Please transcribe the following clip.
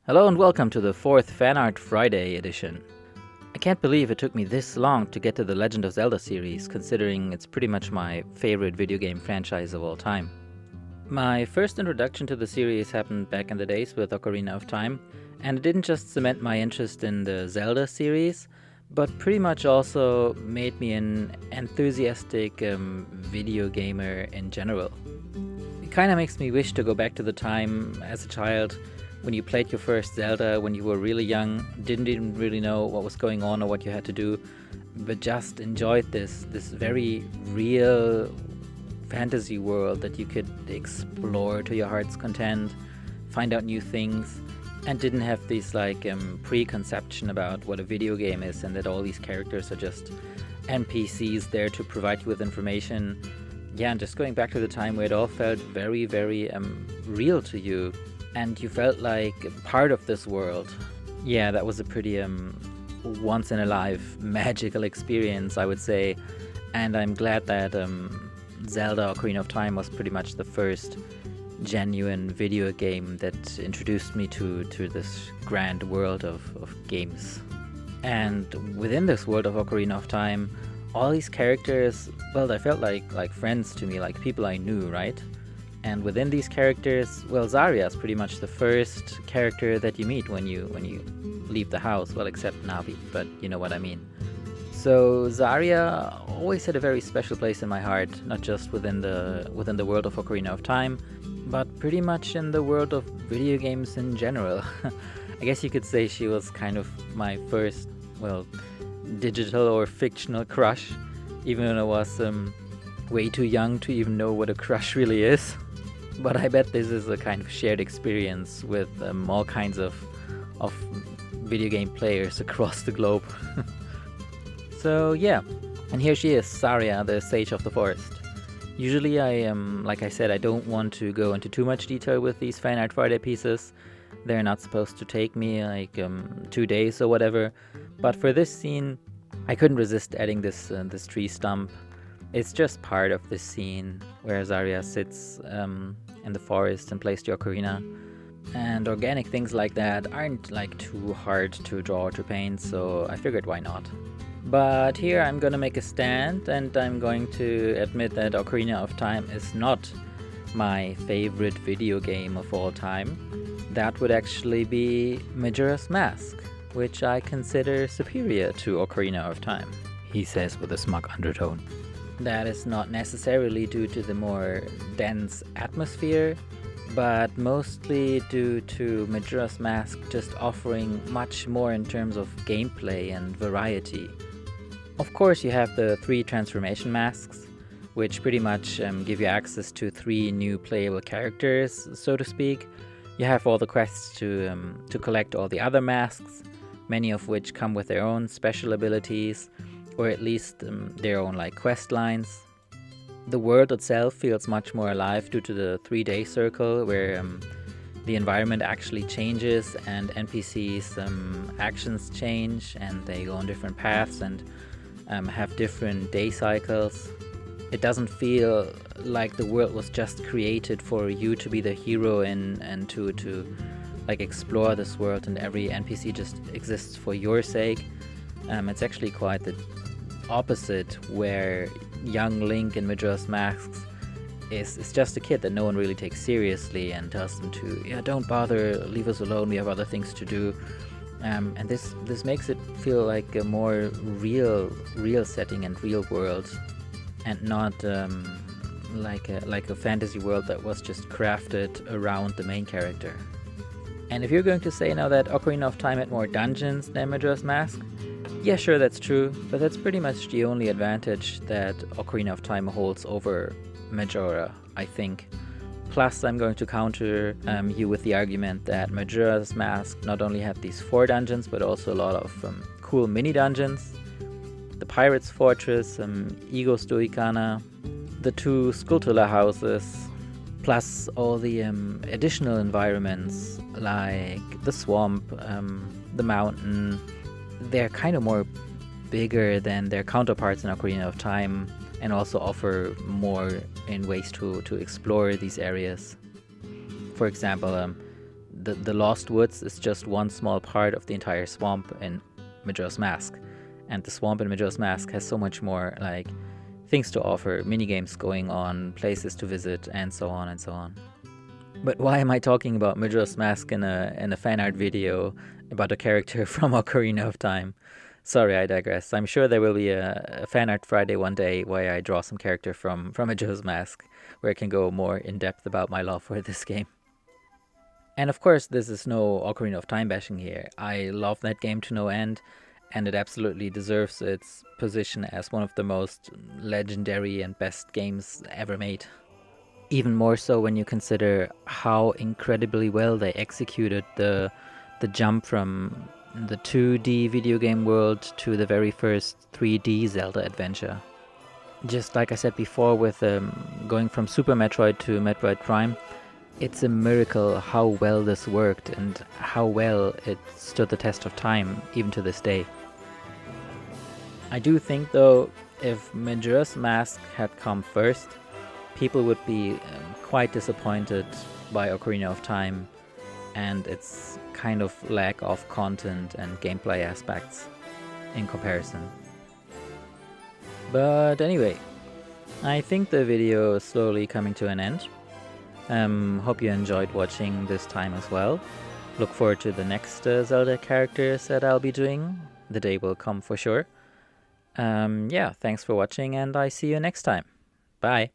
Hello and welcome to the 4th Fanart Friday edition. I can't believe it took me this long to get to the Legend of Zelda series, considering it's pretty much my favorite video game franchise of all time. My first introduction to the series happened back in the days with Ocarina of Time, and it didn't just cement my interest in the Zelda series, but pretty much also made me an enthusiastic video gamer in general. It kinda makes me wish to go back to the time as a child when you played your first Zelda when you were really young, didn't even really know what was going on or what you had to do, but just enjoyed this very real fantasy world that you could explore to your heart's content, find out new things, and didn't have this preconception about what a video game is and that all these characters are just NPCs there to provide you with information. Yeah, and just going back to the time where it all felt very real to you, and you felt like part of this world. Yeah, that was a pretty once in a life magical experience, I would say. And I'm glad that Zelda Ocarina of Time was pretty much the first genuine video game that introduced me to this grand world of games. And within this world of Ocarina of Time, all these characters, well, they felt like friends to me, like people I knew, right? And within these characters, well, Saria is pretty much the first character that you meet when you leave the house. Well, except Navi, but you know what I mean. So Saria always had a very special place in my heart, not just within the world of Ocarina of Time, but pretty much in the world of video games in general. I guess you could say she was kind of my first, well, digital or fictional crush, even when I was way too young to even know what a crush really is. But I bet this is a kind of shared experience with all kinds of video game players across the globe. So yeah, and here she is, Saria, the Sage of the Forest. Usually like I said, I don't want to go into too much detail with these Fan Art Friday pieces. They're not supposed to take me 2 days or whatever. But for this scene, I couldn't resist adding this tree stump. It's just part of this scene where Saria sits in the forest and plays the ocarina. And organic things like that aren't too hard to draw or to paint, so I figured why not. But here I'm gonna make a stand, and I'm going to admit that Ocarina of Time is not my favorite video game of all time. That would actually be Majora's Mask, which I consider superior to Ocarina of Time, he says with a smug undertone. That is not necessarily due to the more dense atmosphere, but mostly due to Majora's Mask just offering much more in terms of gameplay and variety. Of course, you have the 3 transformation masks, which pretty much give you access to 3 new playable characters, so to speak. You have all the quests to collect all the other masks, many of which come with their own special abilities, or at least their own quest lines. The world itself feels much more alive due to the 3-day circle, where the environment actually changes and NPCs' actions change, and they go on different paths and have different day cycles. It doesn't feel like the world was just created for you to be the hero and to explore this world, and every NPC just exists for your sake. It's actually quite the opposite, where young Link in Majora's Mask is just a kid that no one really takes seriously and tells them to, yeah, don't bother, leave us alone, we have other things to do. And this makes it feel like a more real setting and real world, and not like a fantasy world that was just crafted around the main character. And if you're going to say now that Ocarina of Time had more dungeons than Majora's Mask, yeah, sure, that's true, but that's pretty much the only advantage that Ocarina of Time holds over Majora, I think. Plus, I'm going to counter you with the argument that Majora's Mask not only had these 4 dungeons, but also a lot of cool mini-dungeons. The Pirate's Fortress, Ego Stoicana, the 2 Skulltula houses, plus all the additional environments like the swamp, the mountain. They're kind of more bigger than their counterparts in Ocarina of Time, and also offer more in ways to explore these areas. For example, the Lost Woods is just one small part of the entire swamp in Majora's Mask. And the swamp in Majora's Mask has so much more, like, things to offer, minigames going on, places to visit, and so on and so on. But why am I talking about Majora's Mask in a fan art video about a character from Ocarina of Time? Sorry, I digress. I'm sure there will be a fan art Friday one day where I draw some character from Majora's Mask, where I can go more in depth about my love for this game. And of course, this is no Ocarina of Time bashing here. I love that game to no end, and it absolutely deserves its position as one of the most legendary and best games ever made. Even more so when you consider how incredibly well they executed the jump from the 2D video game world to the very first 3D Zelda adventure. Just like I said before with going from Super Metroid to Metroid Prime, it's a miracle how well this worked and how well it stood the test of time, even to this day. I do think though, if Majora's Mask had come first, people would be quite disappointed by Ocarina of Time and its kind of lack of content and gameplay aspects in comparison. But anyway, I think the video is slowly coming to an end. Hope you enjoyed watching this time as well. Look forward to the next Zelda characters that I'll be doing. The day will come for sure. Yeah, thanks for watching and I see you next time. Bye.